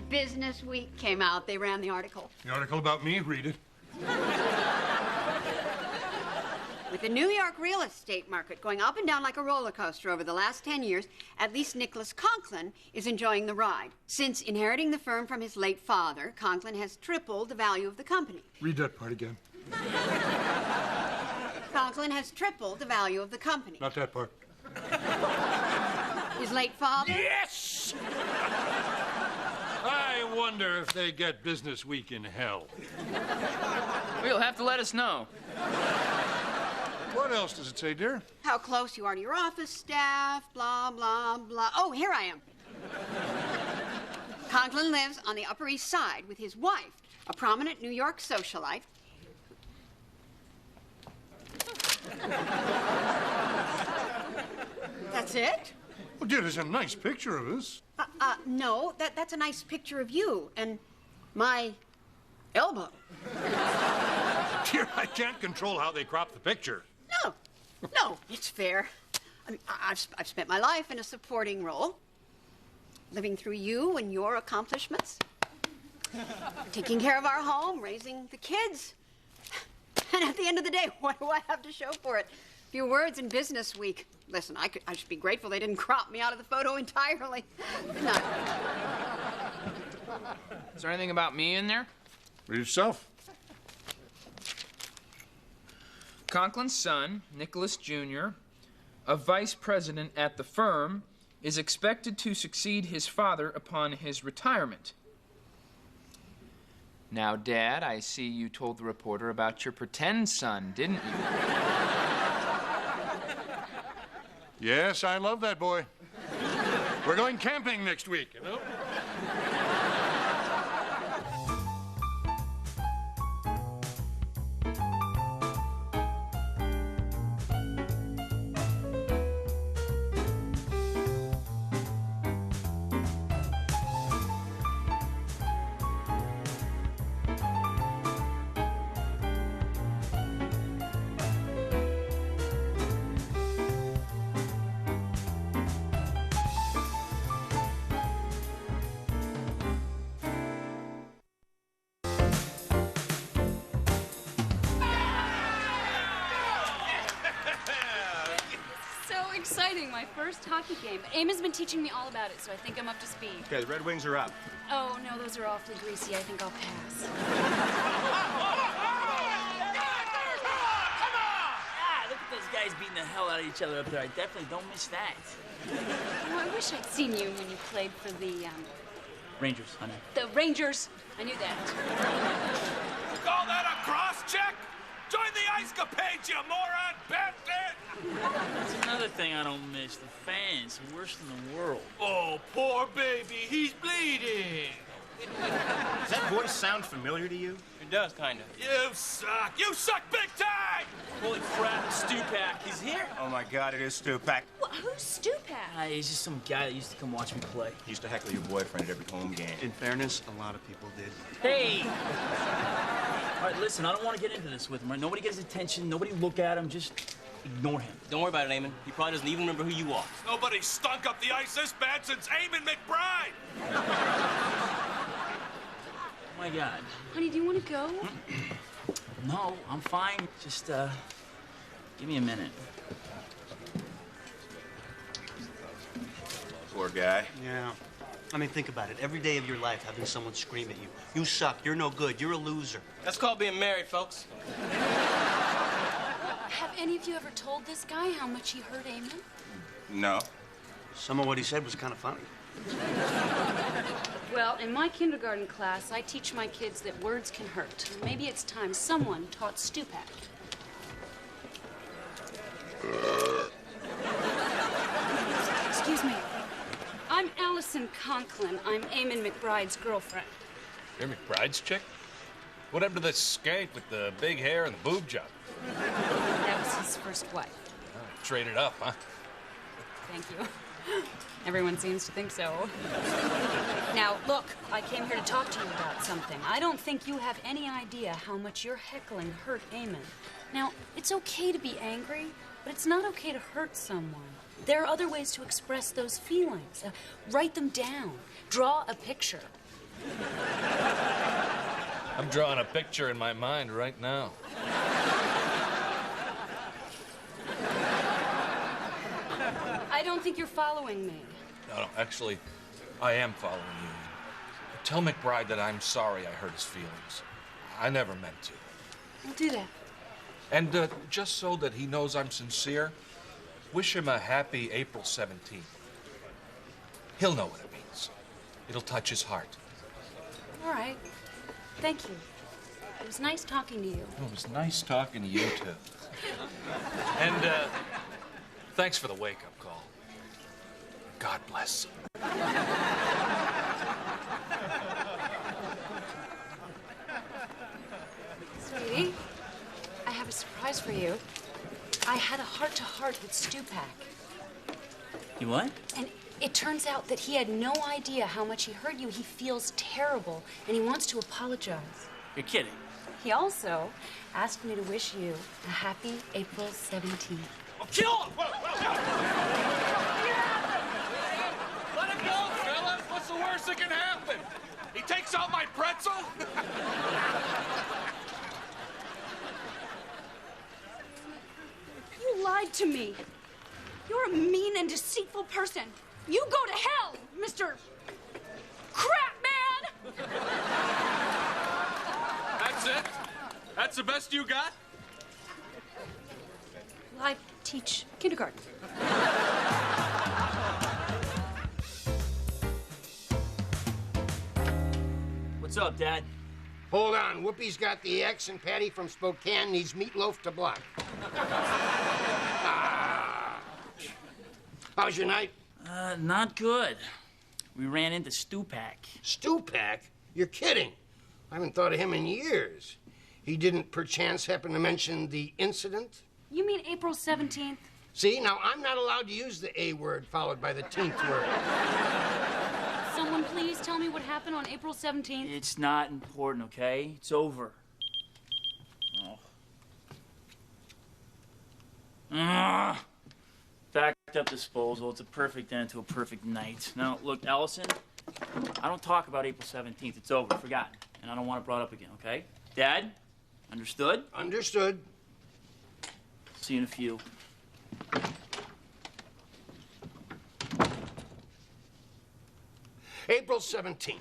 Business Week came out. They ran the article. The article about me? Read it. With the New York real estate market going up and down like a roller coaster over the last 10 years, at least Nicholas Conklin is enjoying the ride. Since inheriting the firm from his late father, Conklin has tripled the value of the company. Read that part again. Conklin has tripled the value of the company. Not that part. His late father? Yes! I wonder if they get Business Week in hell. Well, you'll have to let us know. What else does it say, dear? How close you are to your office staff, blah, blah, blah. Oh, here I am. Conklin lives on the Upper East Side with his wife, a prominent New York socialite. That's it? Well, dear, there's a nice picture of us. No, that's a nice picture of you and my elbow. Dear, I can't control how they crop the picture. No, it's fair. I mean, I've spent my life in a supporting role, living through you and your accomplishments, taking care of our home, raising the kids. And at the end of the day, what do I have to show for it? A few words in Business Week. Listen, I should be grateful they didn't crop me out of the photo entirely. No. Is there anything about me in there? Read yourself. Conklin's son, Nicholas Jr., a vice president at the firm, is expected to succeed his father upon his retirement. Now, Dad, I see you told the reporter about your pretend son, didn't you? Yes, I love that boy. We're going camping next week, you know? Exciting, my first hockey game. Eamon's been teaching me all about it, so I think I'm up to speed. Okay, the Red Wings are up. Oh, no, those are awfully greasy. I think I'll pass. Look at those guys beating the hell out of each other up there. I definitely don't miss that. Oh, I wish I'd seen you when you played for the, Rangers, honey. The Rangers. I knew that. Call that a cross-check? Join the ice capades, you moron bastard! That's another thing I don't miss. The fans, the worst in the world. Oh, poor baby, he's bleeding. Does that voice sound familiar to you? It does, kind of. You suck! You suck big time! Holy crap, Stupak, he's here? Oh, my God, it is Stupak. What? Who's Stupak? He's just some guy that used to come watch me play. He used to heckle your boyfriend at every home game. In fairness, a lot of people did. Hey! All right, listen, I don't want to get into this with him, right? Nobody gets attention, nobody look at him, just ignore him. Don't worry about it, Eamon. He probably doesn't even remember who you are. Nobody stunk up the ice this bad since Eamon McBride! Oh, my God. Honey, do you want to go? No, I'm fine. Just, give me a minute. Poor guy. Yeah. I mean, think about it. Every day of your life having someone scream at you. You suck. You're no good. You're a loser. That's called being married, folks. Have any of you ever told this guy how much he hurt Eamon? No. Some of what he said was kind of funny. Well, in my kindergarten class, I teach my kids that words can hurt. Maybe it's time someone taught Stupak. Excuse me. I'm Allison Conklin. I'm Eamon McBride's girlfriend. You're McBride's chick? What happened to the skank with the big hair and the boob job? That was his first wife. Traded up, huh? Thank you. Everyone seems to think so. Now, look, I came here to talk to you about something. I don't think you have any idea how much your heckling hurt Eamon. Now, it's okay to be angry, but it's not okay to hurt someone. There are other ways to express those feelings. Write them down. Draw a picture. I'm drawing a picture in my mind right now. I don't think you're following me. No, actually, I am following you. Tell McBride that I'm sorry I hurt his feelings. I never meant to. I'll do that. And just so that he knows I'm sincere, wish him a happy April 17th. He'll know what it means. It'll touch his heart. All right. Thank you. It was nice talking to you. Oh, it was nice talking to you, too. And thanks for the wake-up call. God bless. Sweetie, I have a surprise for you. I had a heart-to-heart with Stupak. You what? And it turns out that he had no idea how much he hurt you. He feels terrible, and he wants to apologize. You're kidding. He also asked me to wish you a happy April 17th. I'll kill him! Let him go, fellas. What's the worst that can happen? He takes out my pretzel? You lied to me. You're a mean and deceitful person. You go to hell, Mr. Crap Man! That's it? That's the best you got? I teach kindergarten. What's up, Dad? Hold on. Whoopi's got the X and Patty from Spokane needs meatloaf to block. How's your night? Not good. We ran into Stupak. Stupak? You're kidding. I haven't thought of him in years. He didn't perchance happen to mention the incident? You mean April 17th? See, now I'm not allowed to use the A word followed by the 10th word. Someone please tell me what happened on April 17th. It's not important, okay? It's over. Oh. Backed up disposal. It's a perfect end to a perfect night. Now, look, Allison, I don't talk about April 17th. It's over. Forgotten. And I don't want it brought up again, okay? Dad? Understood? Understood. See you in a few. April 17th.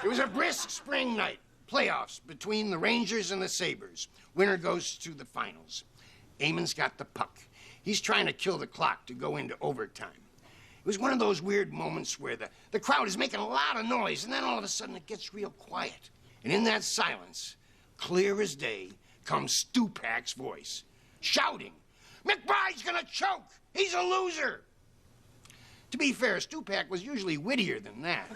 It was a brisk spring night. Playoffs between the Rangers and the Sabres. Winner goes to the finals. Eamon's got the puck. He's trying to kill the clock to go into overtime. It was one of those weird moments where the crowd is making a lot of noise, and then all of a sudden it gets real quiet. And in that silence, clear as day, comes Stupak's voice, shouting, "McBride's gonna choke! He's a loser!" To be fair, Stupak was usually wittier than that.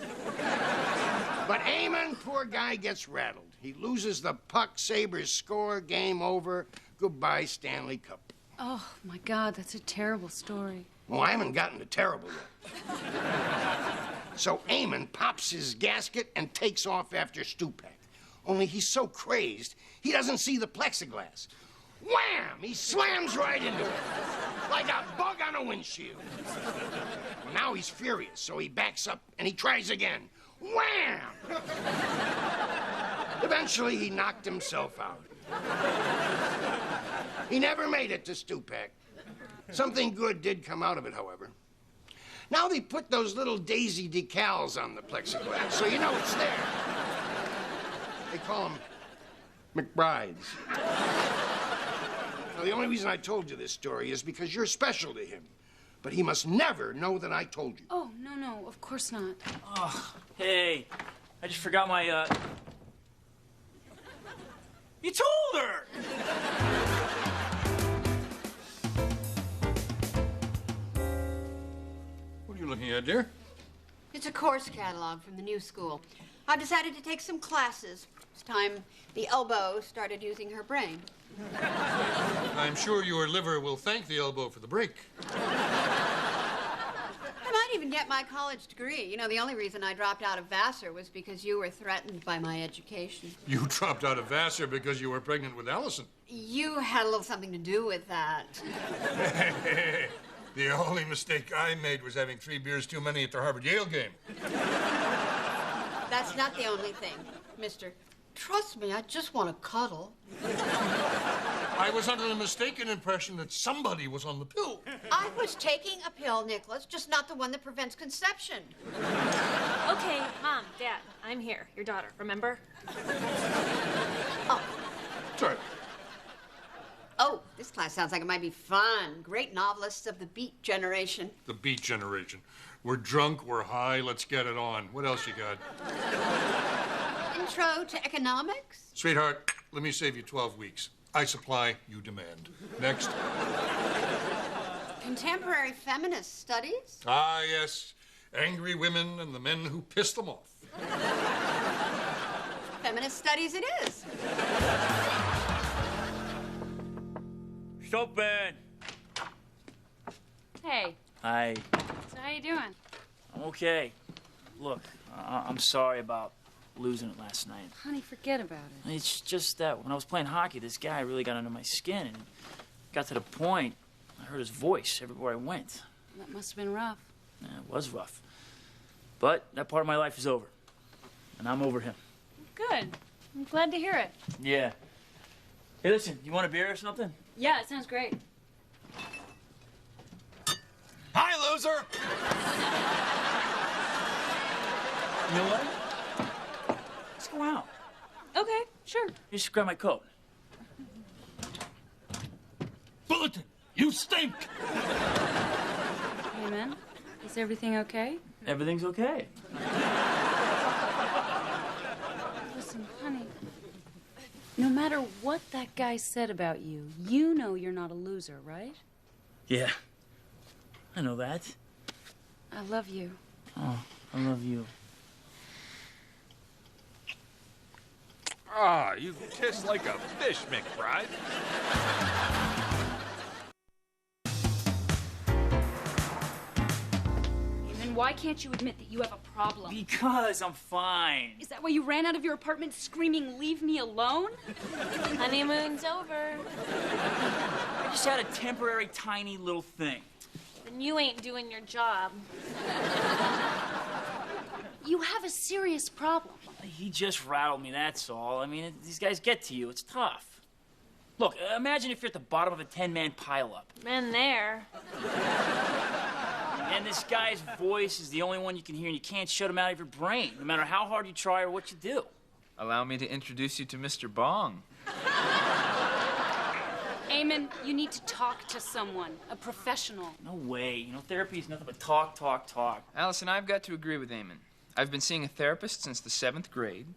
But Eamon, poor guy, gets rattled. He loses the puck, Sabres score, game over. Goodbye, Stanley Cup. Oh, my God, that's a terrible story. Well, I haven't gotten to terrible yet. So Eamon pops his gasket and takes off after Stupak. Only he's so crazed, he doesn't see the plexiglass. Wham! He slams right into it, like a bug on a windshield. Well, now he's furious, so he backs up and he tries again. Wham! Eventually, he knocked himself out. He never made it to Stupak. Something good did come out of it, however. Now they put those little daisy decals on the plexiglass, so you know it's there. They call them McBrides. Now, the only reason I told you this story is because you're special to him. But he must never know that I told you. Oh, no, of course not. Oh, hey, I just forgot my, You told her! What are you looking at, dear? It's a course catalog from the new school. I've decided to take some classes. It's time the elbow started using her brain. I'm sure your liver will thank the elbow for the break. I might even get my college degree. You know, the only reason I dropped out of Vassar was because you were threatened by my education. You dropped out of Vassar because you were pregnant with Allison. You had a little something to do with that. The only mistake I made was having 3 beers too many at the Harvard-Yale game. That's not the only thing, mister. Trust me, I just want to cuddle. I was under the mistaken impression that somebody was on the pill. I was taking a pill, Nicholas, just not the one that prevents conception. Okay, Mom, Dad, I'm here. Your daughter, remember? Oh. Sorry. Oh, this class sounds like it might be fun. Great novelists of the Beat generation. The Beat generation. We're drunk, we're high, let's get it on. What else you got? Intro to economics? Sweetheart, let me save you 12 weeks. I supply, you demand. Next. Contemporary feminist studies? Ah, yes. Angry women and the men who piss them off. Feminist studies it is. Chopin! Hey, Hi. so how you doing? I'm okay. Look, I'm sorry about losing it last night. Honey, forget about it. It's just that when I was playing hockey, this guy really got under my skin, and it got to the point I heard his voice everywhere I went. That must have been rough. Yeah, it was rough. But that part of my life is over, and I'm over him. Good. I'm glad to hear it. Yeah. Hey, listen, you want a beer or something? Yeah, it sounds great. Hi, loser! You know what? Let's go out. Okay, sure. You just grab my coat. Bulletin, you stink! Hey, man, is everything okay? Everything's okay. Listen, honey, no matter what that guy said about you, you know you're not a loser, right? Yeah. I know that. I love you. Oh, I love you. Ah, you kiss like a fish, McBride. Then why can't you admit that you have a problem? Because I'm fine. Is that why you ran out of your apartment screaming, "Leave me alone"? Honeymoon's over. I just had a temporary, tiny little thing. Then you ain't doing your job. You have a serious problem. He just rattled me, that's all. I mean, these guys get to you. It's tough. Look, imagine if you're at the bottom of a 10-man pileup. Been there. And this guy's voice is the only one you can hear, and you can't shut him out of your brain, no matter how hard you try or what you do. Allow me to introduce you to Mr. Bong. Eamon, you need to talk to someone, a professional. No way. You know, therapy is nothing but talk, talk, talk. Allison, I've got to agree with Eamon. I've been seeing a therapist since the 7th grade.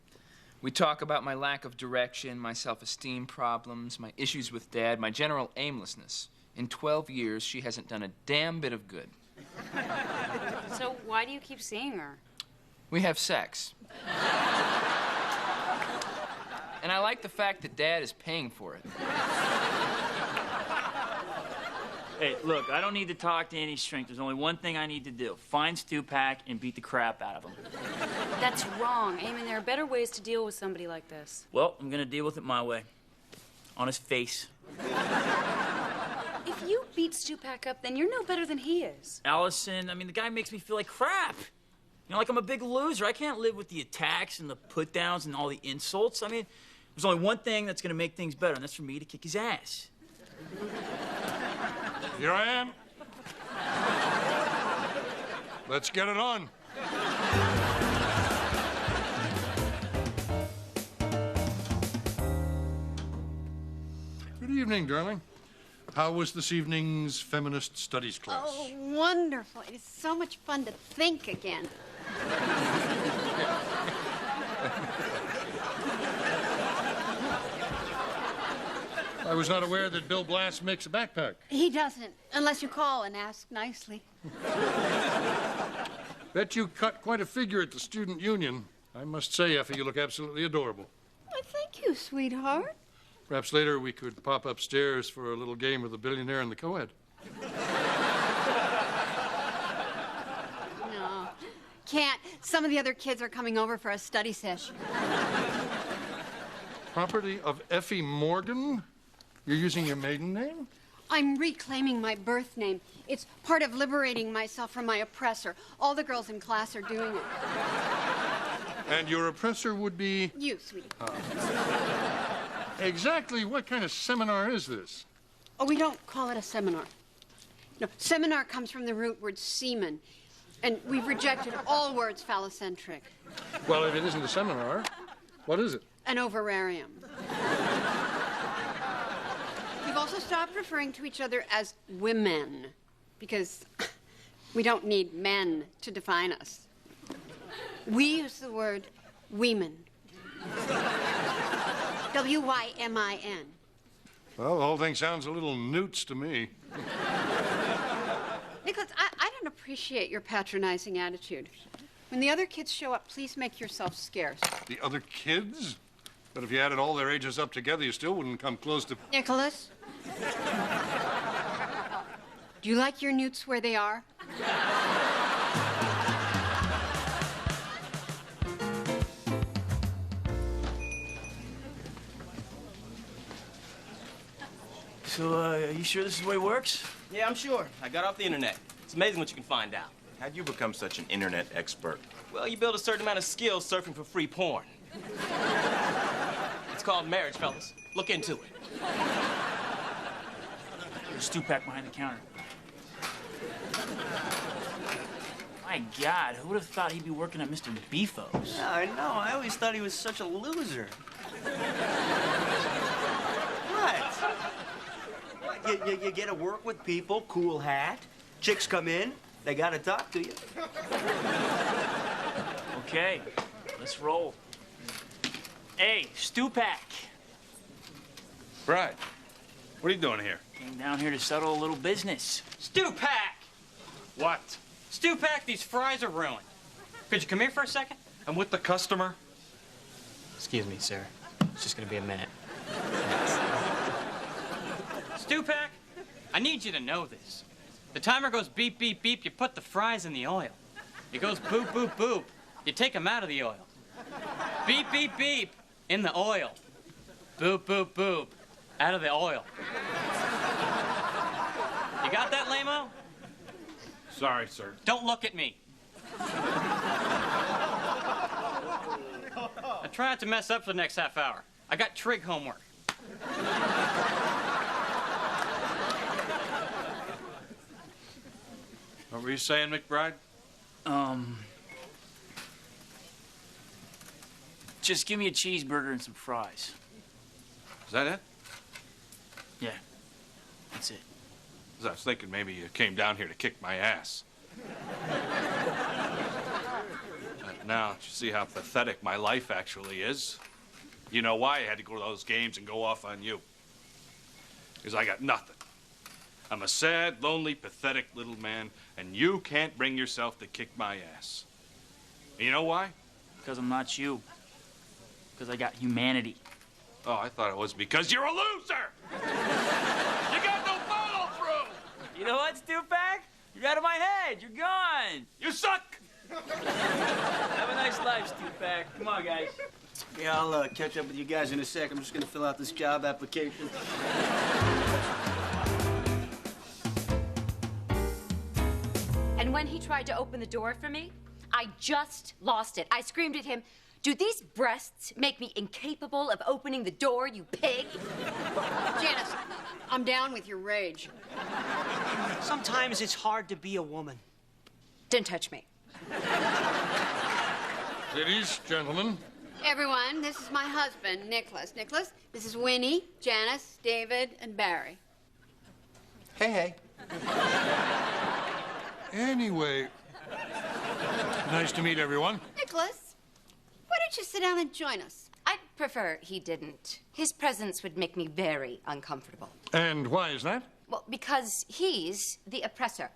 We talk about my lack of direction, my self-esteem problems, my issues with Dad, my general aimlessness. In 12 years, she hasn't done a damn bit of good. So why do you keep seeing her? We have sex. And I like the fact that Dad is paying for it. Hey, look, I don't need to talk to any strength. There's only one thing I need to do. Find Stu-Pac and beat the crap out of him. That's wrong. Eamon, there are better ways to deal with somebody like this. Well, I'm gonna deal with it my way. On his face. If you beat Stu-Pac up, then you're no better than he is. Allison, I mean, the guy makes me feel like crap. You know, like I'm a big loser. I can't live with the attacks and the put-downs and all the insults. I mean, there's only one thing that's gonna make things better, and that's for me to kick his ass. Here I am. Let's get it on. Good evening, darling. How was this evening's feminist studies class? Oh, wonderful. It is so much fun to think again. I was not aware that Bill Blass makes a backpack. He doesn't, unless you call and ask nicely. Bet you cut quite a figure at the student union. I must say, Effie, you look absolutely adorable. Well, thank you, sweetheart. Perhaps later we could pop upstairs for a little game of the billionaire and the co-ed. No, can't. Some of the other kids are coming over for a study session. Property of Effie Morgan? You're using your maiden name? I'm reclaiming my birth name. It's part of liberating myself from my oppressor. All the girls in class are doing it. And your oppressor would be? You, sweetie. Exactly what kind of seminar is this? Oh, we don't call it a seminar. No, seminar comes from the root word semen. And we've rejected all words phallocentric. Well, if it isn't a seminar, what is it? An overarium. We've also stopped referring to each other as women, because we don't need men to define us. We use the word weeman. W-Y-M-I-N. Well, the whole thing sounds a little newts to me. Nicholas, I don't appreciate your patronizing attitude. When the other kids show up, please make yourself scarce. The other kids? But if you added all their ages up together, you still wouldn't come close to... Nicholas? Do you like your newts where they are? So, are you sure this is the way it works? Yeah, I'm sure. I got off the internet. It's amazing what you can find out. How'd you become such an internet expert? Well, you build a certain amount of skill surfing for free porn. It's called marriage, fellas. Look into it. There's a stew pack behind the counter. My God, who would have thought he'd be working at Mr. Beefo's? Yeah, I know. I always thought he was such a loser. What? You get to work with people, cool hat. Chicks come in, they got to talk to you. Okay, let's roll. Hey, stew pack. Bride, what are you doing here? Came down here to settle a little business. Stew pack! What? Stew pack, these fries are ruined. Could you come here for a second? I'm with the customer. Excuse me, sir. It's just gonna be a minute. Stew pack, I need you to know this. The timer goes beep, beep, beep, you put the fries in the oil. It goes boop, boop, boop. You take them out of the oil. Beep, beep, beep, in the oil. Boop, boop, boop, out of the oil. You got that, lame-o? Sorry, sir. Don't look at me. I try not to mess up for the next half hour. I got trig homework. What were you saying, McBride? Just give me a cheeseburger and some fries. Is that it? Yeah, that's it. 'Cause I was thinking maybe you came down here to kick my ass. But now, you see how pathetic my life actually is? You know why I had to go to those games and go off on you? Because I got nothing. I'm a sad, lonely, pathetic little man, and you can't bring yourself to kick my ass. And you know why? Because I'm not you. Because I got humanity. Oh, I thought it was because you're a loser! You got no follow-through! You know what, stew pack? You're out of my head. You're gone. You suck! Have a nice life, stew pack. Come on, guys. Yeah, I'll catch up with you guys in a sec. I'm just gonna fill out this job application. And when he tried to open the door for me, I just lost it. I screamed at him, "Do these breasts make me incapable of opening the door, you pig?" Janice, I'm down with your rage. Sometimes it's hard to be a woman. Don't touch me. Ladies, gentlemen. Everyone, this is my husband, Nicholas. Nicholas, this is Winnie, Janice, David, and Barry. Hey. Anyway, nice to meet everyone. Nicholas, why don't you sit down and join us? I'd prefer he didn't. His presence would make me very uncomfortable. And why is that? Well, because he's the oppressor.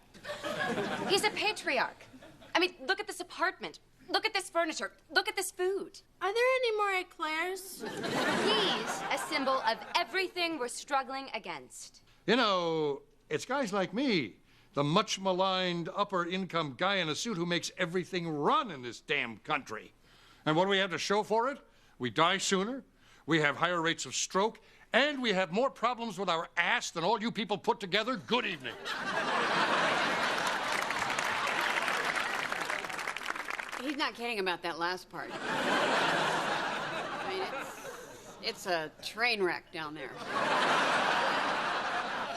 He's a patriarch. I mean, look at this apartment. Look at this furniture. Look at this food. Are there any more eclairs? He's a symbol of everything we're struggling against. You know, it's guys like me, the much maligned upper income guy in a suit who makes everything run in this damn country. And what do we have to show for it? We die sooner, we have higher rates of stroke, And we have more problems with our ass than all you people put together. Good evening. He's not kidding about that last part. I mean, it's a train wreck down there.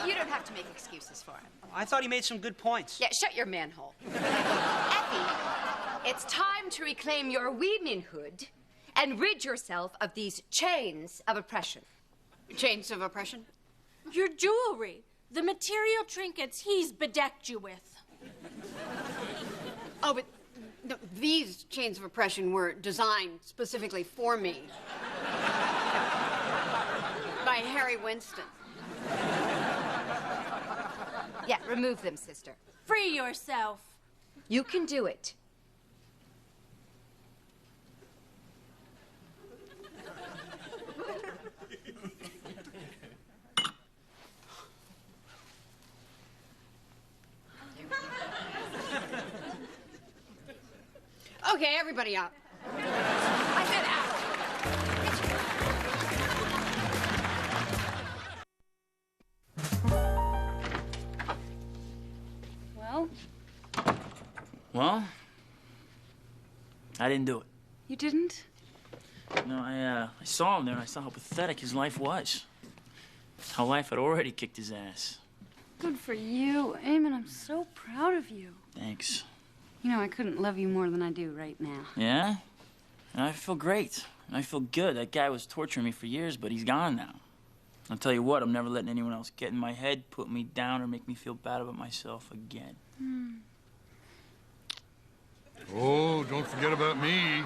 You don't have to make excuses for him. I thought he made some good points. Yeah, shut your manhole. Effie, it's time to reclaim your womanhood and rid yourself of these chains of oppression. Chains of oppression? Your jewelry. The material trinkets he's bedecked you with. Oh, but no, these chains of oppression were designed specifically for me. By Harry Winston. Yeah, remove them, sister. Free yourself. You can do it. Okay, everybody out. I said out. Well, I didn't do it. You didn't? No, I saw him there and I saw how pathetic his life was. How life had already kicked his ass. Good for you. Eamon, I'm so proud of you. Thanks. You know, I couldn't love you more than I do right now. Yeah? And I feel great. And I feel good. That guy was torturing me for years, but he's gone now. I'll tell you what, I'm never letting anyone else get in my head, put me down, or make me feel bad about myself again. Oh, don't forget about me.